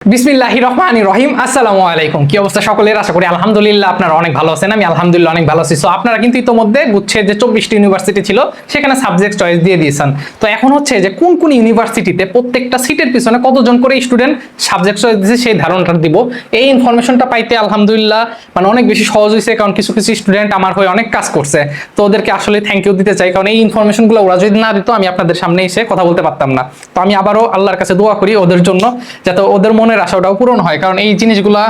বিসমিল্লাহির রহমানির রহিম। আসসালামু আলাইকুম। কি অবস্থা সকলের? আশা করি আলহামদুলিল্লাহ আপনারা অনেক ভালো আছেন। আমি আলহামদুলিল্লাহ অনেক ভালো আছি। সো আপনারা কিন্তু ইতোমধ্যে গুচ্ছের যে 24টি ইউনিভার্সিটি ছিল সেখানে সাবজেক্ট চয়েস দিয়ে দিয়েছেন। তো এখন হচ্ছে যে কোন কোন ইউনিভার্সিটিতে প্রত্যেকটা সিটের পিছনে কতজন করে স্টুডেন্ট সাবজেক্ট চয়েস দিয়েছে সেই ধারণাটা দিব। এই ইনফরমেশনটা পাইতে আলহামদুলিল্লাহ মানে অনেক বেশি সহজ হয়েছে, কারণ কিছু কিছু স্টুডেন্ট আমার হয়ে অনেক কাজ করছে। তো ওদেরকে আসলে থ্যাংক ইউ দিতে চাই, কারণ এই ইনফরমেশনগুলো ওরা যদি না দিত আমি আপনাদের সামনে এসে কথা বলতে পারতাম না। তো আমি আবারও আল্লাহর কাছে দোয়া করি ওদের জন্য, যাতে ওদের মনের আশাটাও পূরণ হয়, কারণ এই জিনিসগুলা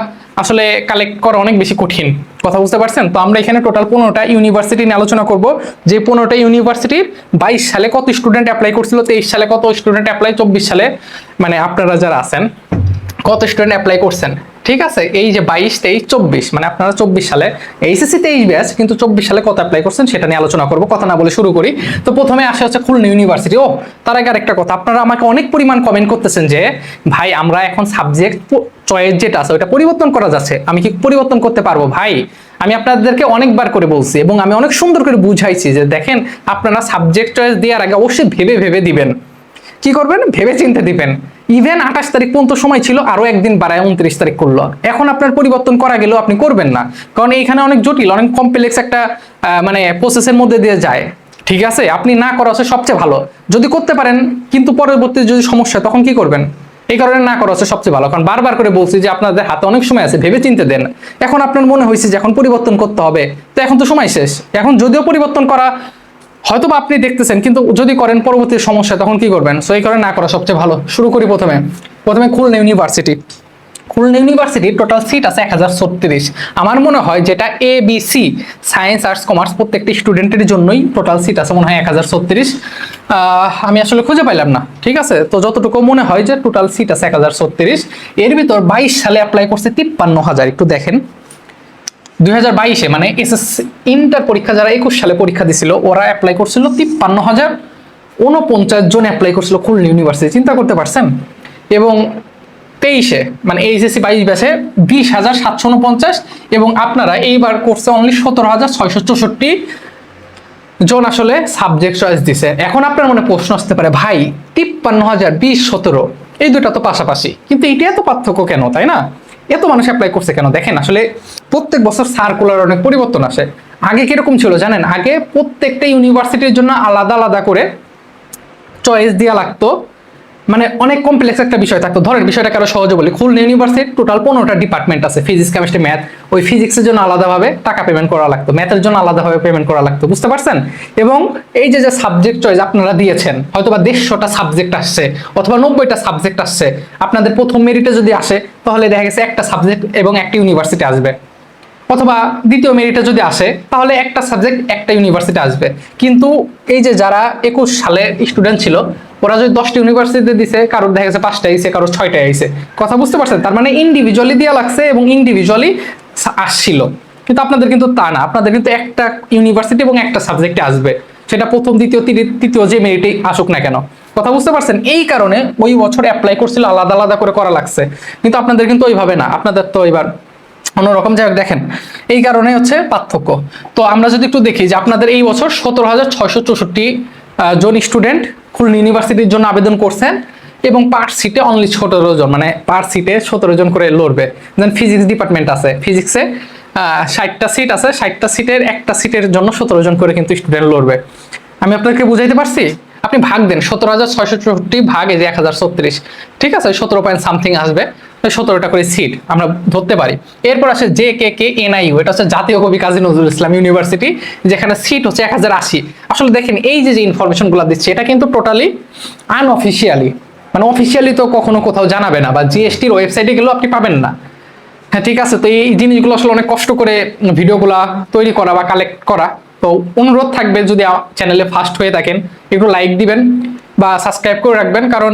আসলে কালেক্ট করা অনেক বেশি কঠিন। কথা বুঝতে পারছেন? তো আমরা এখানে টোটাল 15টা ইউনিভার্সিটি নিয়ে আলোচনা করব, যে 15টা ইউনিভার্সিটির 22 সালে কত স্টুডেন্ট অ্যাপ্লাই করছিল, 23 সালে কত স্টুডেন্ট অ্যাপ্লাই, 24 সালে মানে আপনারা যারা আছেন কত স্টুডেন্ট অ্যাপ্লাই করছেন। ঠিক আছে, এই যে 22, 23, 24 মানে আপনারা 24 সালে এইচএসসি 23 ব্যাচ, কিন্তু 24 সালে কত অ্যাপ্লাই করছেন সেটা নিয়ে আলোচনা করব। কথা না বলে শুরু করি। তো প্রথমে আসে হচ্ছে খুলনা ইউনিভার্সিটি। ও তার আগে আরেকটা কথা, আপনারা আমাকে অনেক পরিমাণ কমেন্ট করতেছেন যে ভাই আমরা এখন সাবজেক্ট চয়েস যেটা আছে ওটা পরিবর্তন করা যাচ্ছে, আমি কি পরিবর্তন করতে পারবো? ভাই আমি আপনাদেরকে অনেকবার করে বলছি এবং আমি অনেক সুন্দর করে বুঝাইছি যে দেখেন, আপনারা সাবজেক্ট চয়েস দেওয়ার আগে অবশ্যই ভেবে ভেবে দিবেন। কি করবেন? ভেবে চিন্তে দিবেন। ইভেন 28 তারিখ পর্যন্ত সময় ছিল, আরো একদিন বাড়ায় 29 তারিখ করলো। এখন আপনার পরিবর্তন করা গেলেও আপনি করবেন না, কারণ এইখানে অনেক জটিল, অনেক কমপ্লেক্স একটা মানে প্রসেসের মধ্যে দিয়ে যায়। ঠিক আছে, আপনি না করা হচ্ছে সবচেয়ে ভালো। যদি করতে পারেন কিন্তু পরবর্তীতে যদি সমস্যা হয় তখন কি করবেন? এই কারণে না করা হচ্ছে সবচেয়ে ভালো। কারণ বারবার করে বলছি যে আপনাদের হাতে অনেক সময় আছে, ভেবে চিন্তে দেন। এখন আপনার মনে হয়েছে যে এখন পরিবর্তন করতে হবে, তো এখন তো সময় শেষ। এখন যদিও পরিবর্তন করা হয়তো বা আপনি দেখতেছেন, কিন্তু যদি করেন পরবর্তী সমস্যা তখন কি করবেন? সো এই কারণে না করা সবচেয়ে ভালো। শুরু করি প্রথমে খুলনা ইউনিভার্সিটি। খুলনা ইউনিভার্সিটির টোটাল সিট আছে 1036। আমার মনে হয় যেটা A B C science arts commerce প্রত্যেকটি স্টুডেন্টের জন্যই টোটাল সিট আছে মনে হয় 1036। আমি আসলে খুঁজে পাইলাম না। ঠিক আছে, তো যতটুকু মনে হয় যে টোটাল সিট আছে 1036। এর ভিতর 22 সালে অ্যাপ্লাই করছে 53,000। একটু দেখেন 2022-এ মানে এসএসসি ইন্টার পরীক্ষা যারা 21 সালে পরীক্ষা দিছিল ওরা অ্যাপ্লাই করছিল 53,049 জন অ্যাপ্লাই করছিল খুলনা ইউনিভার্সিটি। চিন্তা করতে পারছেন? এবং 23-এ মানে এইচএসসি 22 ব্যাচে 20,749, এবং আপনারা এইবার করছে অনলি 17,664 জন আসলে সাবজেক্ট চয়েস দিছে। এখন আপনার মনে প্রশ্ন আসতে পারে, ভাই 53,000 20 17 এই দুটা তো পাশাপাশি, কিন্তু এটা এত পার্থক্য কেন, তাই না? এত মানুষ অ্যাপ্লাই করছে কেন? দেখেন আসলে প্রত্যেক বছর সার্কুলার অনেক পরিবর্তন আসে। আগে কিরকম ছিল জানেন? আগে প্রত্যেকটা ইউনিভার্সিটির জন্য আলাদা আলাদা করে চয়েস দেওয়া লাগতো, মানে অনেক কমপ্লেক্স একটা বিষয় থাকতো। ধরেন বিষয়টা কারো সহজে বলি, খুলনা ইউনিভার্সিটির টোটাল 15টা ডিপার্টমেন্ট আছে, ফিজিক্স কেমিস্ট্রি ম্যাথ। ওই ফিজিক্সের জন্য আলাদাভাবে টাকা পেমেন্ট করা লাগতো, ম্যাথের জন্য আলাদাভাবে পেমেন্ট করা লাগতো। বুঝতে পারছেন? এবং এই যে যে সাবজেক্ট চয়েস আপনারা দিয়েছেন, হয়তোবা 150টা সাবজেক্ট আসছে অথবা 90টা সাবজেক্ট আসছে, আপনাদের প্রথম মেরিটে যদি আসে তাহলে দেখা গেছে একটা সাবজেক্ট এবং একটা ইউনিভার্সিটি আসবে, অথবা দ্বিতীয় মেরিটে যদি আসে তাহলে একটা সাবজেক্ট একটা ইউনিভার্সিটি আসবে। কিন্তু এই যে যারা 21 সালে স্টুডেন্ট ছিল ওরা যদি 10টা ইউনিভার্সিটিতে দিছে, কারোর দেখা গেছে 5টা আইছে, কারোর 6টা আইছে। কথা বুঝতে পারছেন? তার মানে ইন্ডিভিজুয়ালি দেওয়া লাগছে এবং ইন্ডিভিজুয়ালি আসছিল। কিন্তু আপনাদের কিন্তু তা না, আপনাদের কিন্তু একটা ইউনিভার্সিটি এবং একটা সাবজেক্টে আসবে, সেটা প্রথম দ্বিতীয় তৃতীয় যে মেরিটে আসুক না কেন। কথা বুঝতে পারছেন? এই কারণে ওই বছর অ্যাপ্লাই করছিল আলাদা আলাদা করে করা লাগছে, কিন্তু আপনাদের কিন্তু ওইভাবে না, আপনাদের তো এবার অন্যরকম। যাই হোক, দেখেন এই কারণে হচ্ছে পার্থক্য। তো আমরা যদি একটু দেখি যে আপনাদের এই বছর 17,664 জন স্টুডেন্ট খুলনা ইউনিভার্সিটির জন্য আবেদন করছেন, এবং পার সিটে অনলি 17 জন, মানে পার সিটে 17 জন করে লড়বে। দেন ফিজিক্স ডিপার্টমেন্ট আছে, ফিজিক্সে 60টা সিট আছে, 60টা সিটের একটা সিটের জন্য 17 জন করে কিন্তু স্টুডেন্ট লড়বে। আমি আপনাকে বুঝাইতে পারছি? আপনি ভাগ দেন 17,664 ভাগ এই যে 1036, ঠিক আছে 17 পয়েন্ট সামথিং আসবে, 17টা করে সিট আমরা ধরতে পারি। এরপর আসে JKK-NIU, এটা হচ্ছে জাতীয় কবি কাজী নজরুল ইসলাম ইউনিভার্সিটি, যেখানে সিট হচ্ছে 1080। আসলে দেখেন এই যে যে ইনফরমেশনগুলো দিচ্ছে এটা কিন্তু টোটালি আনঅফিসিয়ালি, মানে অফিসিয়ালি তো কখনো কোথাও জানাবে না, বা জিএসটির ওয়েবসাইটে গেলেও আপনি পাবেন না। হ্যাঁ ঠিক আছে, তো এই জিনিসগুলো আসলে অনেক কষ্ট করে ভিডিওগুলা তৈরি করা বা কালেক্ট করা। তো অনুরোধ থাকবে যদি চ্যানেলে ফার্স্ট হয়ে থাকেন একটু লাইক দিবেন বা সাবস্ক্রাইব করে রাখবেন। কারণ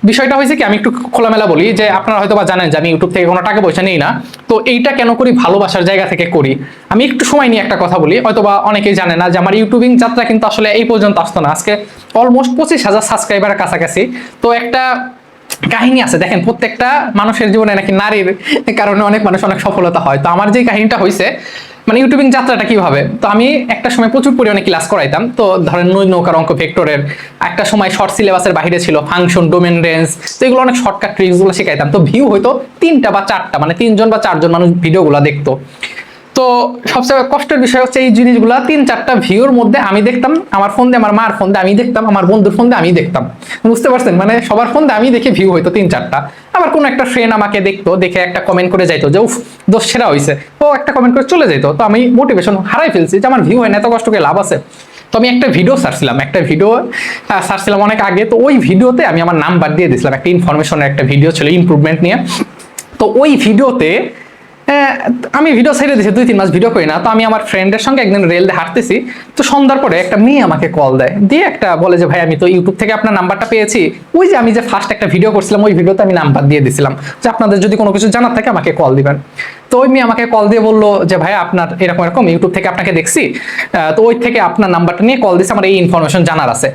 বিষয়টা হয়েছে কি, আমি একটু খোলামেলা বলি যে আপনারা হয়তো বা জানেন যে আমি ইউটিউব থেকে কোনো টাকা পয়সা নিই না। তো এইটা কেন করি? ভালোবাসার জায়গা থেকে করি। আমি একটু সময় নিয়ে একটা কথা বলি, হয়তো বা অনেকেই জানে না যে আমার ইউটিউবিং যাত্রা কিন্তু আসলে এই পর্যন্ত আসতো না। আজকে অলমোস্ট 25,000 সাবস্ক্রাইবারের কাছাকাছি। তো একটা কাহিনী আছে, দেখেন প্রত্যেকটা মানুষের জীবনে নাকি নারীর কারণে অনেক মানুষ অনেক সফলতা হয়। তো আমার যে কাহিনীটা হয়েছে, মানে ইউটিউবিং যাত্রাটা কিভাবে। তো আমি একটা সময় প্রচুর পরিমাণে ক্লাস করাইতাম। তো ধরেন নৌকার অঙ্ক, ভেক্টরের, একটা সময় শর্ট সিলেবাসের বাইরে ছিল ফাংশন, ডোমেন, রেঞ্জ, তো এগুলো অনেক শর্টকাট ট্রিক্সগুলো শিখাইতাম। তো ভিউ হয়তো 3টা বা 4টা, মানে 3জন বা 4জন মানুষ ভিডিওগুলো দেখতো। তো সবচেয়ে কষ্টের বিষয় হচ্ছে এই জিনিসগুলা 3-4টা ভিউর মধ্যে আমি দেখতাম, আমার ফোন দিয়ে, আমার মার ফোন দিয়ে আমি দেখতাম, আমার বন্ধুর ফোন দিয়ে আমি দেখতাম, বুঝতে পারছেন? মানে সবার ফোন দিয়ে আমি দেখে ভিউ হইতো 3-4টা। আবার কোনো একটা ফ্রেন্ড আমাকে দেখতো, দেখে একটা কমেন্ট করে যাইতো যে উফ দোষ সেরা হয়েছে, ও একটা কমেন্ট করে চলে যাইতো। তো আমি মোটিভেশন হারাই ফেলছি যে আমার ভিউ হয় না, এত কষ্ট করে লাভ আছে। তো আমি একটা ভিডিও সার্চছিলাম অনেক আগে। তো ওই ভিডিওতে আমি আমার নাম্বার দিয়ে দিয়েছিলাম, একটা ইনফরমেশনের একটা ভিডিও ছিল ইমপ্রুভমেন্ট নিয়ে। তো ওই ভিডিওতে আমি ভিডিও ছেড়ে দিয়েছি, 2-3 মাস ভিডিও করি না। তো আমি আমার ফ্রেন্ডের সঙ্গে একদিন রেল দিয়ে হাঁটতেছি, তো সন্ধ্যার পরে একটা মেয়ে আমাকে কল দেয়, দিয়ে একটা বলে যে ভাই আমি তো ইউটিউব থেকে আপনার নাম্বারটা পেয়েছি, ওই যে আমি যে ফার্স্ট একটা ভিডিও করছিলাম ওই ভিডিওতে আমি নাম্বার দিয়ে দিয়েছিলাম যে আপনাদের যদি কোনো কিছু জানার থাকে আমাকে কল দিবেন। তো ওই মেয়ে আমাকে কল দিয়ে বললো যে ভাই আপনার এরকম এরকম ইউটিউব থেকে আপনাকে দেখছি, তো ওই থেকে আপনার নাম্বারটা নিয়ে কল দিচ্ছে, আমার এই ইনফরমেশন জানার আছে।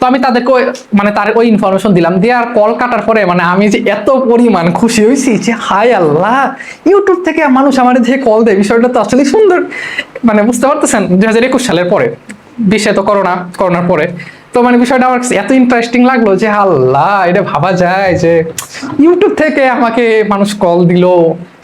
তো আমি তাদেরকে মানে তার ওই ইনফরমেশন দিলাম, দিয়ে আর কল কাটার পরে মানে আমি যে এত পরিমাণ খুশি হয়েছি যে হাই আল্লাহ, ইউটিউব থেকে মানুষ আমার দেখে কল দেয়, বিষয়টা তো আসলে সুন্দর। মানে বুঝতে পারতেছেন 2021 সালের পরে, বিশ্বে তো করোনার পরে, তো মানে বিষয়টা আমার এত ইন্টারেস্টিং লাগলো যে আল্লাহ, এটা ভাবা যায় যে ইউটিউব থেকে আমাকে মানুষ কল দিল,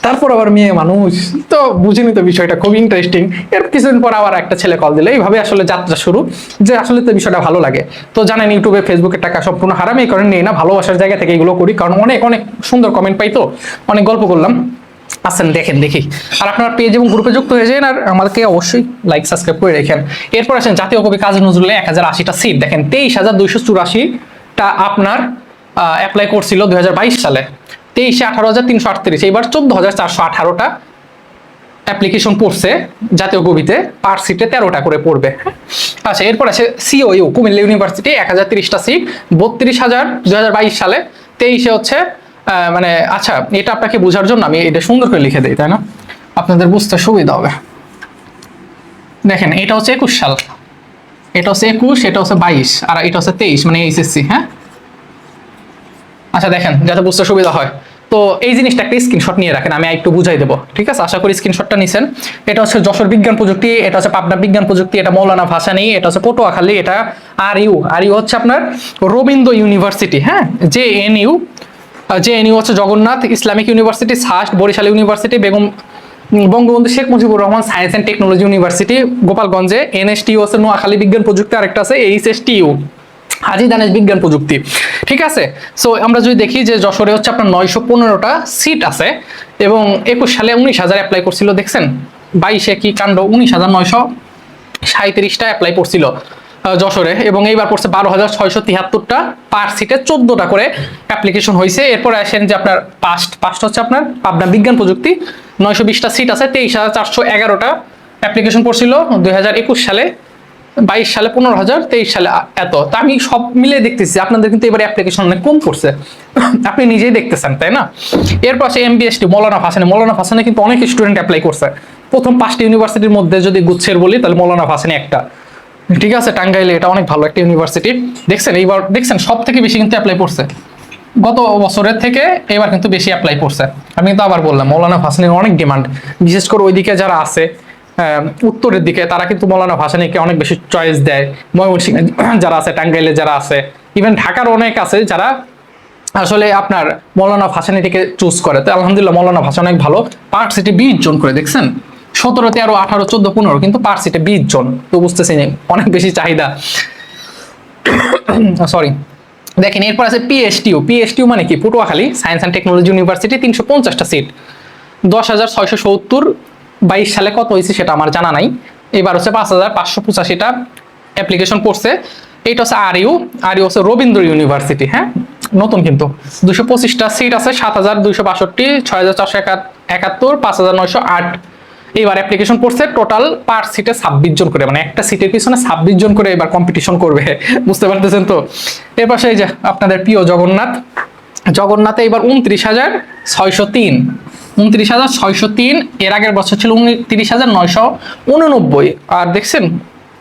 তারপর আবার মেয়ে মানুষ। তো বুঝিনি তো বিষয়টা খুব ইন্টারেস্টিং। এর কিছুদিন পর আবার একটা ছেলে কল দিল, এইভাবে আসলে যাত্রা শুরু, যে আসলে তো বিষয়টা ভালো লাগে। তো জানেন ইউটিউবে ফেসবুকের টাকা সম্পূর্ণ হারাম এই কারণে নেই না, ভালোবাসার জায়গা থেকে এগুলো করি, কারণ অনেক অনেক সুন্দর কমেন্ট পাই, তো অনেক গল্প করলাম। আসেন দেখেন দেখি, আর আপনার পেজ এবং গ্রুপে যুক্ত হয়ে যান, আর আমাদেরকে অবশ্যই লাইক সাবস্ক্রাইব করে রেখেন। এরপর আসেন জাতীয় কবি কাজী নজরুলের 1080টা সিট, দেখেন 23,284টা আপনার অ্যাপ্লাই করছিল 2022 সালে, 23-এ 18,338, এইবার 14,418টা অ্যাপ্লিকেশন পড়ছে জাতীয় কবিতে, পার সিটে 13টা করে পড়বে। আচ্ছা, এরপর আছে সিওইউ কুমিল্লা ইউনিভার্সিটি 1030টা সিট, 32,000 2022 সালে, 23-এ হচ্ছে মানে আচ্ছা, এটা আপনাকে বোঝার জন্য আমি এটা সুন্দর করে লিখে দিই, তাই না, আপনাদের বুঝতে সুবিধা হবে। দেখেন এটা হচ্ছে 21 সাল, এটা হচ্ছে 21, এটা হচ্ছে 22, আর এটা হচ্ছে 23, মানে এইচএসসি। হ্যাঁ, আচ্ছা দেখেন যাতে বুঝতে সুবিধা হয়, তো এই জিনিসটা একটা স্ক্রিনশট নিয়ে রাখেন, আমি একটু বুঝাই দেবো, ঠিক আছে? আশা করি স্ক্রিনশটটা নিছেন। এটা হচ্ছে যশোর বিজ্ঞান প্রযুক্তি, এটা হচ্ছে পাবনা বিজ্ঞান প্রযুক্তি, এটা মৌলানা ভাসানী, এটা হচ্ছে পটুয়াখালী, এটা আর ইউ হচ্ছে আপনার রবীন্দ্র ইউনিভার্সিটি। হ্যাঁ, জেএনইউ হচ্ছে Jagannath Islamic university, SUST Barishal university, Bangabandhu Sheikh Mujibur Rahman science and technology university গোপালগঞ্জে, এনএসটিইউ হচ্ছে নোয়াখালী বিজ্ঞান প্রযুক্তি, আরেকটা আছে এইচএসটিইউ হাজী দানেশ বিজ্ঞান প্রযুক্তি। ঠিক আছে, সো আমরা যদি দেখি যে যশোরে হচ্ছে আপনার 915টা সিট আছে, এবং 21 সালে 19,000 অ্যাপ্লাই করছিল, দেখছেন 22-এ কি কাণ্ড, 19,937টা অ্যাপ্লাই করছিল যশোরে, এবং এইবার পড়ছে 12,673টা, পার সিটে 14টা করে অ্যাপ্লিকেশন হয়েছে। এরপরে আসেন যে আপনার পাস্ট হচ্ছে আপনার পাবনা বিজ্ঞান প্রযুক্তি, 920টা সিট আছে, 23,411টা অ্যাপ্লিকেশন পড়ছিল 2021 সালে, 22 সালে 15,000, 23 সালে এত। তা আমি সব মিলে দেখতেছি আপনাদের কিন্তু এবার অ্যাপ্লিকেশন অনেক কম পড়ছে, আপনি নিজেই দেখতেছেন, তাই না? এরপর আছে এমবিএসটি মৌলানা ভাসানী কিন্তু অনেক স্টুডেন্ট অ্যাপ্লাই করছে। প্রথম 5টি ইউনিভার্সিটির মধ্যে যদি গুচ্ছের বলি তাহলে মৌলানা ভাসানী একটা, ঠিক আছে? টাঙ্গাইলে এটা অনেক ভালো একটা ইউনিভার্সিটি। দেখছেন সব থেকে বেশি কিন্তু অ্যাপ্লাই করছে গত বছরের থেকে, এবার কিন্তু বেশি অ্যাপ্লাই করছে। আমি তো আবার বললাম মৌলানা ভাসানীর অনেক ডিমান্ড, বিশেষ করে ওইদিকে যারা আছে উত্তরের দিকে, তারা কিন্তু মৌলানা ভাসানীকে অনেক বেশি চয়েস দেয়। ময়মনসিংহে যারা আছে, টাঙ্গাইলে যারা আছে, ইভেন ঢাকার অনেক আছে যারা আসলে আপনার মৌলানা ভাসানীটিকে চুজ করে। তো আলহামদুলিল্লাহ মৌলানা ভাসানী অনেক ভালো, পার সিটে 20 জন করে, দেখছেন 17, 13, 18, 14, 15, কিন্তু পার সিটে 20 জন। তো বুঝতেছি অনেক বেশি চাহিদা, সরি। দেখেন এরপর আছে পিএসটিউ মানে কি, Patuakhali science and technology university, 350টা সিট, 10,670, 22 সালে কত হয়েছে সেটা আমার জানা নাই। এবার হচ্ছে 5,585টা অ্যাপ্লিকেশন পড়ছে। এইটা হচ্ছে আরইউ হচ্ছে রবীন্দ্র ইউনিভার্সিটি। হ্যাঁ, নতুন কিন্তু 225টা সিট আছে, 7,262, 6,471, 5,908 এইবার অ্যাপ্লিকেশন পড়ছে। টোটাল পার সিটে 26 জন করে, মানে একটা সিটের পিছনে 26 জন করে এবার কম্পিটিশন করবে, বুঝতে পারতেছেন তো? এরপর সেই যে আপনাদের প্রিয় জগন্নাথে এবার 29,603, এর আগের বছর ছিল 29,989। আর দেখছেন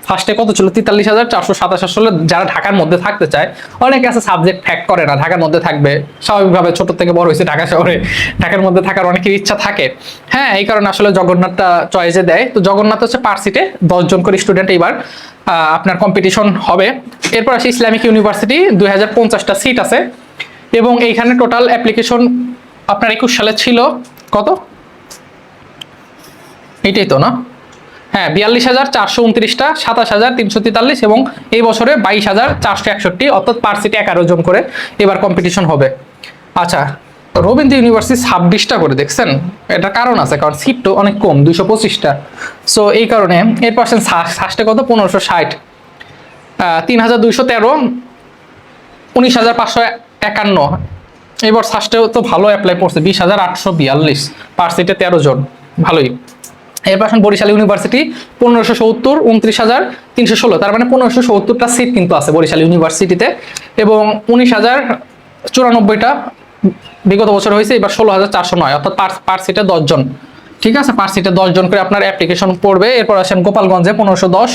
ফার্স্টে কত ছিল 43,427 আসলে যারা ঢাকার মধ্যে থাকতে চায়, অনেকে আছে সাবজেক্ট ফ্যাক্ট করে না, ঢাকার মধ্যে থাকবে স্বাভাবিকভাবে, ছোট থেকে বড় হয়েছে ঢাকা শহরে, ঢাকার মধ্যে থাকার অনেকের ইচ্ছা থাকে। হ্যাঁ, এই কারণে আসলে জগন্নাথটা চয়েসে দেয়। তো জগন্নাথ হচ্ছে পার সিটে 10 জন করে স্টুডেন্ট এইবার আপনার কম্পিটিশন হবে। এরপর আসে ইসলামিক ইউনিভার্সিটি, 2050টা সিট আছে এবং এইখানে টোটাল অ্যাপ্লিকেশন আপনার 21 সালে ছিল কত, এইটাই তো না, হ্যাঁ 42,429টা, 27,343 এবং এই বছরে 22,461, অর্থাৎ পার সিটে 11 জন করে এবার কম্পিটিশন হবে। আচ্ছা, রবীন্দ্র ইউনিভার্সিটি 26টা করে, দেখছেন এটার কারণ আছে, কারণ সিট তো অনেক কম, 225টা। সো এই কারণে এর পার্সেন্ট ফার্স্টে কত 1560, 3,213, 19,551। এবার ফার্স্টেও তো ভালো অ্যাপ্লাই করছে, 20,842, পার সিটে 13 জন, ভালোই। এর পাশে বরিশাল ইউনিভার্সিটি 1570, 29,316, তার মানে 1570টা সিট কিন্তু আছে বরিশাল ইউনিভার্সিটিতে এবং 19,094টা বিগত বছর হয়েছে, এবার 16,409, অর্থাৎ পার সিটে 10 জন। ঠিক আছে, পার সিটে 10 জন করে আপনার অ্যাপ্লিকেশন পড়বে। এরপর আসেন গোপালগঞ্জে 1510,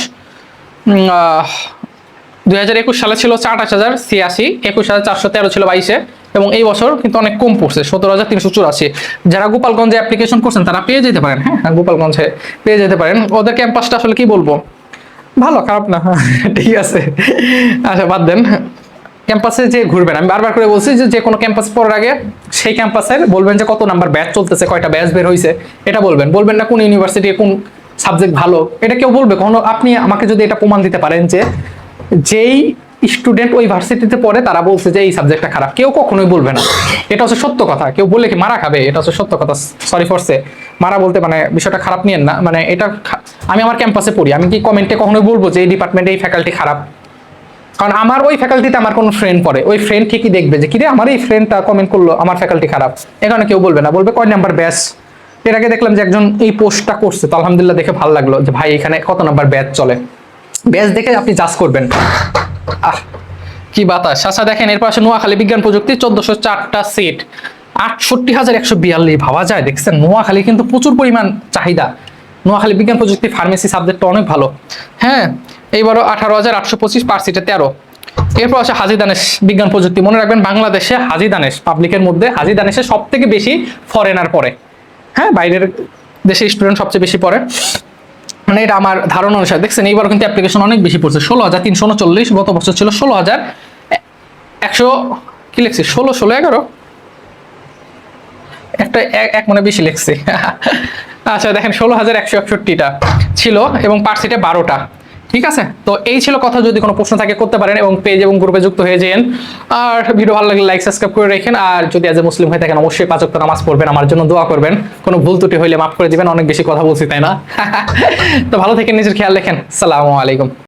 2021 সালে ছিল 28,086, 21,413 ছিল 22-এ এবং এই বছর কিন্তু অনেক কম পড়ছে, 17,384। যারা গোপালগঞ্জে অ্যাপ্লিকেশন করছেন তারা পেয়ে যেতে পারেন, হ্যাঁ গোপালগঞ্জে পেয়ে যেতে পারেন। ওদের ক্যাম্পাসটা আসলে কি বলবো, ভালো খারাপ না, ঠিক আছে। আচ্ছা বাদ দেন, ক্যাম্পাসে যে ঘুরবেন, আমি বারবার করে বলছি যে কোনো ক্যাম্পাস পড়ার আগে সেই ক্যাম্পাসের বলবেন যে কত নাম্বার ব্যাচ চলতেছে, কয়টা ব্যাচ বের হয়েছে, এটা বলবেন। বলবেন না কোন ইউনিভার্সিটি কোন সাবজেক্ট ভালো, এটা কেউ বলবে কখনো? আপনি আমাকে যদি এটা প্রমাণ দিতে পারেন যে যেই স্টুডেন্ট ওই ভার্সিটিতে পড়ে তারা বলছে যে এই সাবজেক্টটা খারাপ, কেউ কখনোই বলবে না। এটা হচ্ছে সত্য কথা, কেউ বললে কি মারা খাবে, এটা হচ্ছে সত্য কথা। সরি ফরসে মারা বলতে মানে বিষয়টা খারাপ নিয়েন না, মানে এটা আমি আমার ক্যাম্পাসে পড়ি, আমি কি কমেন্টে কখনোই বলবো যে এই ডিপার্টমেন্টে এই ফ্যাকাল্টি খারাপ? কারণ আমার ওই ফ্যাকাল্টিতে আমার কোনো ফ্রেন্ড পড়ে, ওই ফ্রেন্ড ঠিকই দেখবে যে কিরে আমার এই ফ্রেন্ডটা কমেন্ট করলো আমার ফ্যাকাল্টি খারাপ, এখানে কেউ বলবে না, বলবে কয় নাম্বার ব্যাচ। এর আগে দেখলাম যে একজন এই পোস্টটা করছে, তো আলহামদুলিল্লাহ দেখে ভালো লাগলো যে ভাই এখানে কত নাম্বার ব্যাচ চলে, ব্যাচ দেখে আপনি জাজ করবেন। কি বাতাস। আচ্ছা দেখেন, এরপর আসে নোয়াখালী বিজ্ঞান প্রযুক্তি, 1404টা সিট, 68,142, ভাবা যায়, দেখছেন নোয়াখালী কিন্তু প্রচুর পরিমাণ চাহিদা। নোয়াখালী বিজ্ঞান প্রযুক্তি ফার্মেসি সাবজেক্টটা অনেক ভালো। হ্যাঁ, এইবারও 18,825, পার সিটে 13। এরপর আসে হাজী দানেশ বিজ্ঞান প্রযুক্তি। মনে রাখবেন বাংলাদেশে হাজী দানেশ পাবলিকের মধ্যে হাজী দানেশে সব থেকে বেশি ফরেনার পড়ে, হ্যাঁ বাইরের দেশের স্টুডেন্ট সবচেয়ে বেশি পড়ে, মানে এটা আমার ধারণা অনুসারে। দেখছেন এইবার কিন্তু অ্যাপ্লিকেশন অনেক বেশি পড়ছে, 16,339, গত বছর ছিল 16,100, কি লিখছি 16, একটা এক মনে বেশি লিখছি। আচ্ছা দেখেন 16,161টা ছিল এবং পার সিটে 12টা। ঠিক আছে, তো এই ছিল কথা। যদি কোনো প্রশ্ন থাকে করতে পারেন এবং পেজ এবং গ্রুপে যুক্ত হয়ে যান। আর ভিডিও ভালো লাগলে লাইক সাবস্ক্রাইব করে রাখেন। আর যদি আজ মুসলিম হয়ে থাকেন অবশ্যই 5 ওয়াক্ত নামাজ পড়বেন, আমার জন্য দোয়া করবেন। কোনো ভুল ত্রুটি হইলে মাফ করে দিবেন, অনেক বেশি কথা বলছি তাই না। তো ভালো থাকেন, নিজের খেয়াল রাখেন। আসসালামু আলাইকুম।